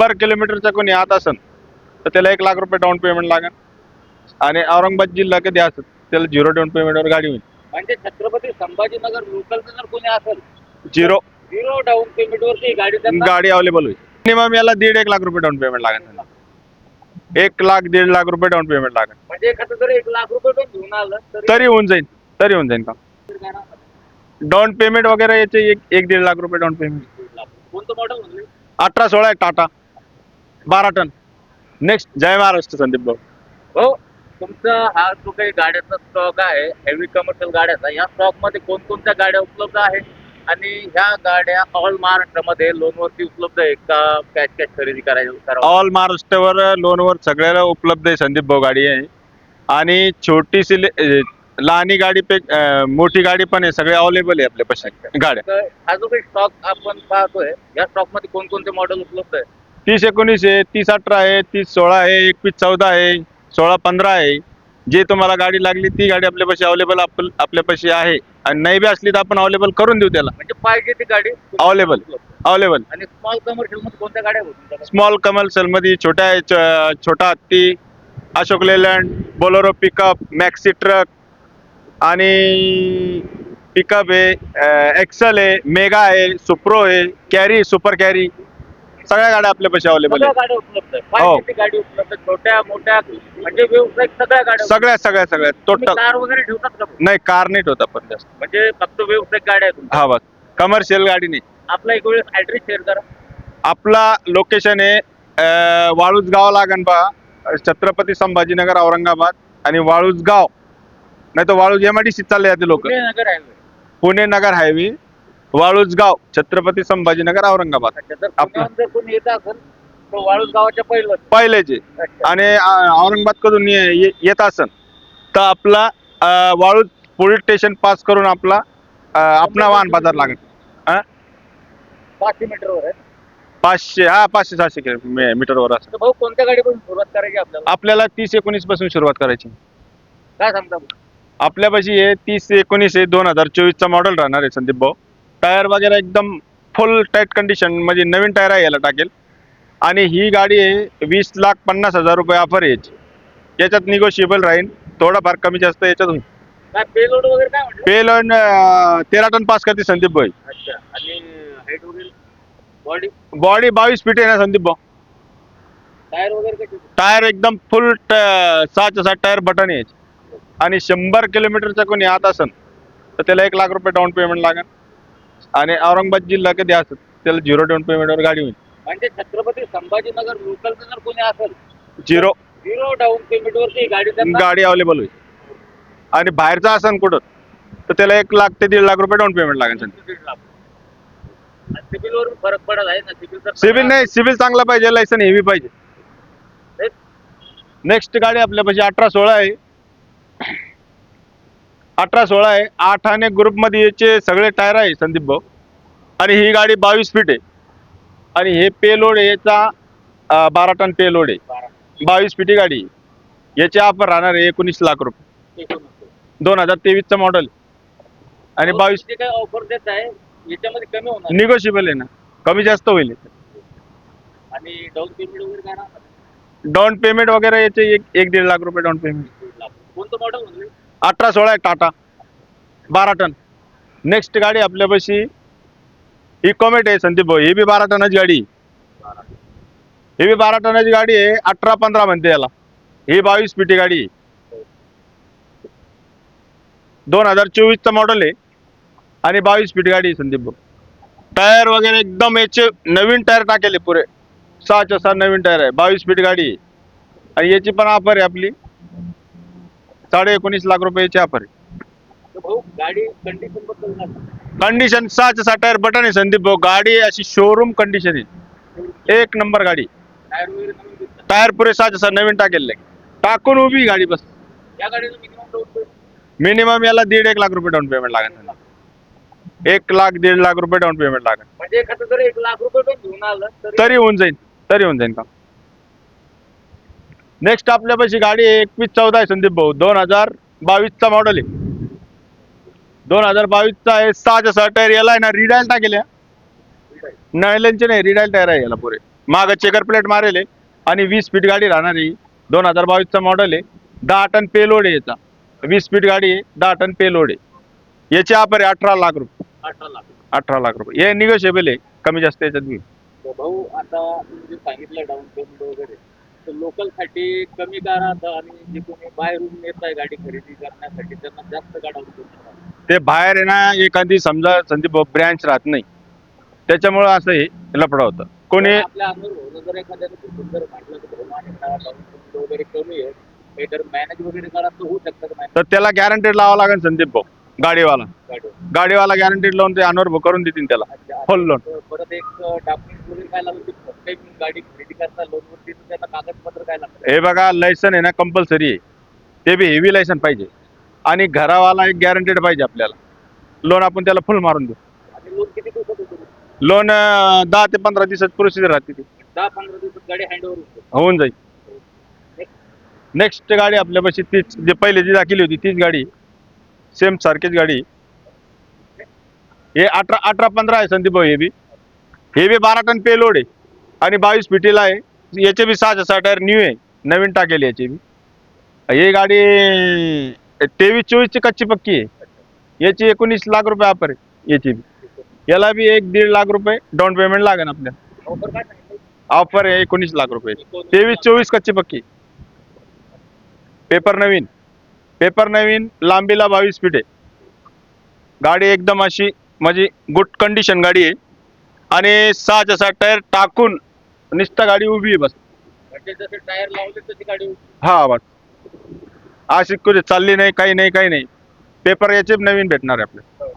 पर किलोमीटरचा कोणी आत असेल तर त्याला 1,00,000 रुपये डाऊन पेमेंट लागेल. आणि औरंगाबाद जिल्हा कधी असेल त्याला 0 डाऊन पेमेंटवर गाडी होईल. म्हणजे छत्रपती संभाजीनगर लोकलचं जर कोणी असेल झिरो डाऊन पेमेंटवरती गाडी त्यांना गाडी अवेलेबल होईल. मिनिमम याला 1.5-1 लाख रुपये डाऊन पेमेंट लागेल. 1,00,000-1.5 लाख रुपये डाऊन पेमेंट लागेल. म्हणजे एखादं जर 1,00,000 रुपये पण घेऊन आलं तरी होऊन जाईल का डाऊन पेमेंट वगैरे याचे 1-1.5 लाख रुपये डाऊन पेमेंट. कोणतं मॉडेल म्हणले? 18-16 आहे टाटा 12 टन. नेक्स्ट जय महाराष्ट्र संदीप भाऊ. हो, तुमचा हा जो काही गाड्याचा स्टॉक आहे हेवी कमर्शियल गाड्याचा, या स्टॉक मध्ये कोणकोणत्या गाड्या उपलब्ध आहेत आणि ह्या गाड्या ऑल महाराष्ट्रामध्ये लोनवरती उपलब्ध आहे का कॅश खरेदी करावं? ऑल महाराष्ट्रावर लोनवर सगळ्याला उपलब्ध आहे संदीप भाऊ गाडी आहे. आणि छोटीशी लहानी गाडी पे मोठी गाडी पण आहे, सगळे अवेलेबल आहे आपल्यापाशी गाड्या. तर हा जो काही स्टॉक आपण पाहतोय या स्टॉक मध्ये कोणकोणते मॉडेल उपलब्ध आहे? 30-19 आहे, 30-18 आहे, 30-16 आहे, 21-14 आहे, 16-15 आहे. जे तुम्हाला गाडी लागली ती गाडी आपल्यापाशी अवेलेबल आपल्यापाशी आहे. आणि नाही बी असली तर आपण अवेलेबल करून देऊ त्याला. म्हणजे पाहिजे ती गाडी अवेलेबल. आणि स्मॉल कमर्शियल मध्ये कोणत्या गाड्या होतील? स्मॉल कमर्शियल मध्ये छोटा हत्ती, Ashok Leyland, Bolero pickup, maxi truck आणि पिकअप आहे, एक्सेल आहे, मेगा आहे, सुप्रो आहे, कॅरी, सुपर कॅरी, सगळ्या गाड्या आपल्यापाशी अवेलेबल आहेत. गाड्या उपलब्ध आहे. पाहिजे ती गाडी उपलब्ध, छोट्या मोठ्या म्हणजे व्यावसायिक सगळ्या गाड्या. सगळ्या टोटल. कार वगैरे ठेवतात का? नाही, कार नाही ठेवत आपण जास्त. म्हणजे फक्त व्यावसायिक गाड्या आहेत. हा बस, कमर्शियल गाडी नाही. आपला एक वेळेस ऍड्रेस शेअर करा. आपला लोकेशन आहे वाळूज गाव लागण बा, छत्रपती संभाजीनगर औरंगाबाद. आणि वाळूज गाव नाही तर वाळूज MIDC चालले जाते लोक. नगर हायवे, पुणे नगर हायवे, वाळूज गाव, छत्रपती संभाजीनगर औरंगाबाद. जर कोणी येत असेल तर वाळूज गावाच्या पहिलेचे. आणि औरंगाबाद कडून येत असेल तर आपला वाळूज पोलीस स्टेशन पास करून आपला आपला वाहन बाजार लागेल. 500 मीटरवर आहे. 500-600 मीटरवर असं. भाऊ, कोणत्या गाडीपासून सुरुवात करायची आपल्याला 30-19 पासून सुरुवात करायची. काय सांगता? आपल्यापाशी हे 30-19 आहे, 2024 मॉडेल राहणार आहे संदीप भाऊ. टायर वगैरे एकदम फुल टाईट कंडिशन, म्हणजे नवीन टायर आहे याला टाकेल. आणि ही गाडी आहे 20,50,000 रुपये ऑफर आहे याची. याच्यात निगोशिएबल राहील, थोडाफार कमी जास्त याच्यात होईल. काय पेलोड वगैरे काय म्हटलं? पेलोड 13 टन पास करते संदीप भाई. अच्छा. आणि हाईट वगैरे बॉडी 22 फीट आहे ना संदीप भाऊ. टायर वगैरे कसे? टायर एकदम फुल 6 टायर बटन आहे. आणि 100 किलोमीटरचा कोणी आत असेल तर त्याला 1,00,000 रुपये डाऊन पेमेंट लागेल. आणि औरंगाबाद जिल्हा कधी असेल त्याला 0 डाऊन पेमेंटवर गाडी होईल. म्हणजे छत्रपती संभाजीनगर लोकलचं जर कोणी असेल 0 डाऊन पेमेंटवरती गाडी अवेलेबल होईल. आणि बाहेरचा असेल कुठं तर त्याला 1,00,000 ते 1.5 लाख रुपये डाऊन पेमेंट लागेल. सिबिल वर फरक पडत आहे ना? सिबिल नाही, सिबिल चांगला पाहिजे, लायसन हेवी पाहिजे. नेक्स्ट गाडी आपल्यापाशी 18-16 आहे. 18-16 आहे. 8 आणि ग्रुप मध्ये याचे सगळे टायर आहे संदीप भाऊ. आणि ही गाडी 22 फीट आहे. आणि हे पेलोड आहे याचा 12 टन पेलोड आहे. 22 फीटी गाडी. याची ऑफर राहणार आहे 19,00,000 रुपये. 2023 मॉडेल. आणि 22 काय ऑफर देत आहे याच्यामध्ये कमी होणार? निगोशिएबल आहे ना, कमी जास्त होईल. आणि डाऊन पेमेंट वगैरे काय राहणार? डाऊन पेमेंट वगैरे याचे 1-1.5 लाख रुपये डाऊन पेमेंट. कोणतं मॉडेल म्हणजे? 18-16 आहे टाटा 12 टन. नेक्स्ट गाडी आपल्यापाशी इकोमेट आहे संदीप भाऊ. ही बी 12 टनाची गाडी. ही बी 12 टनाची गाडी आहे. 18-15 म्हणते याला. ही 22 फीटी गाडी. 2024 मॉडेल आहे. आणि 22 फीट गाडी संदीप भाऊ. टायर वगैरे एकदम याचे नवीन टायर टाकेले पुरे 6 नवीन टायर आहे. 22 फीट गाडी आहे. आणि याची पण ऑफर आहे आपली 19.5 लाख रुपयाची ऑफर आहे. गाडी कंडिशन बद्दल कंडिशन 6 टायर बटन आहे संदीप भाऊ. गाडी अशी शोरूम कंडिशन आहे, 1 नंबर गाडी. टायर पुरे 6 नवीन टाकेले, टाकून उभी गाडी बस. या गाडीला मिनिमम याला 1.5-1 लाख रुपये डाऊन पेमेंट लागेल. 1,00,000-1.5 लाख रुपये डाऊन पेमेंट लागेल. म्हणजे एखादं जर 1,00,000 रुपये पण घेऊन आलं तरी होऊन जाईल का. नेक्स्ट आपल्यापाशी गाडी 21-14 आहे संदीप भाऊ. 2022 मॉडेल आहे. 2022 आहे. 6 टायर याला आहे ना रिडायल टाकेल्या. नायलनचे नाही, रिडायल टायर आहे याला पुरे. मागं चेकर प्लेट मारेल आहे आणि 20 फीट गाडी राहणार आहे. 2022चा मॉडेल आहे. 10 टन पेलोड आहे याचा. 20 फीट गाडी आहे, 10 टन पेलोड आहे. याची ऑफर आहे 18 लाख रुपये. 18 लाख. 18 लाख रुपये हे निगोशिएबल आहे, कमी जास्त याच्यात होईल. तर भाऊ आता तुम्ही जे सांगितलं डाऊन पेमेंट वगैरे, तर लोकलसाठी कमी का राहतं आणि जे कोणी बाहेरून येत आहे गाडी खरेदी करण्यासाठी त्यांना जास्त का डाऊन पेमेंट राहतं? ते बाहेर आहे ना, एखादी समजा संदीप ब्रँच राहत नाही, त्याच्यामुळं असं हे लफडं होतं. कोणी आपल्या अंगावर जर एखाद्याने खूप जर म्हटलं तर भाऊ माझ्याकडे डाऊन पेमेंट वगैरे कमी आहे, हे जर मॅनेज वगैरे करा तर होऊ शकतं का नाही तर त्याला गॅरंटेड लावावं लागेल संदीप भाऊ. गाडीवाला गाडीवर? गॅरंटेड लोन ते अनवर करून देतील त्याला, अच्छा, फुल लोन. परत एक डॉक्युमेंट वगैरे काय लागतं? फक्त एक गाडी खरेदी करता लोनवरती तर त्यांना कागदपत्र काय लागतं? हे बघा, लायसन आहे ना कंपल्सरी आहे, ते बी हेवी लायसन पाहिजे आणि घरावाला एक गॅरंटेड पाहिजे आपल्याला. लोन आपण त्याला फुल मारून देऊ. आणि लोन किती दिवसात होतं? लोन 10 ते 15 दिवसात प्रोसिजर राहते ती, 10-15 दिवसात गाडी हँडओव्हर होते. होऊन जाईल. नेक्स्ट गाडी आपल्यापाशी तीच, जे पहिले जी दाखवली होती तीच गाडी, सेम सारखीच गाडी. हे 18-15 आहे संदीप भाऊ. हे बी 12 टन पेलोड आहे आणि 22 फीटीला आहे. याचे बी 6 टायर न्यू आहे, नवीन टाकेल याचे बी. ही गाडी 23-24 ची कच्ची पक्की आहे. याची 19 लाख रुपये ऑफर आहे याची बी. याला बी 1-1.5 लाख रुपये डाऊन पेमेंट लागेल आपल्याला. ऑफर काय सांगितलं? ऑफर आहे 19 लाख रुपये. 23-24 कच्ची पक्की. पेपर नवीन, लांबीला 22 फीट आहे. गाडी एकदम अशी म्हणजे गुड कंडिशन गाडी आहे आणि 6 टायर टाकून नुसतं गाडी उभी आहे बस. म्हणजे जसे टायर लावले तशी गाडी होती. हा बस, अशी कुठे चालली नाही, काही नाही. पेपर याचे नवीन भेटणार आहे आपल्याला.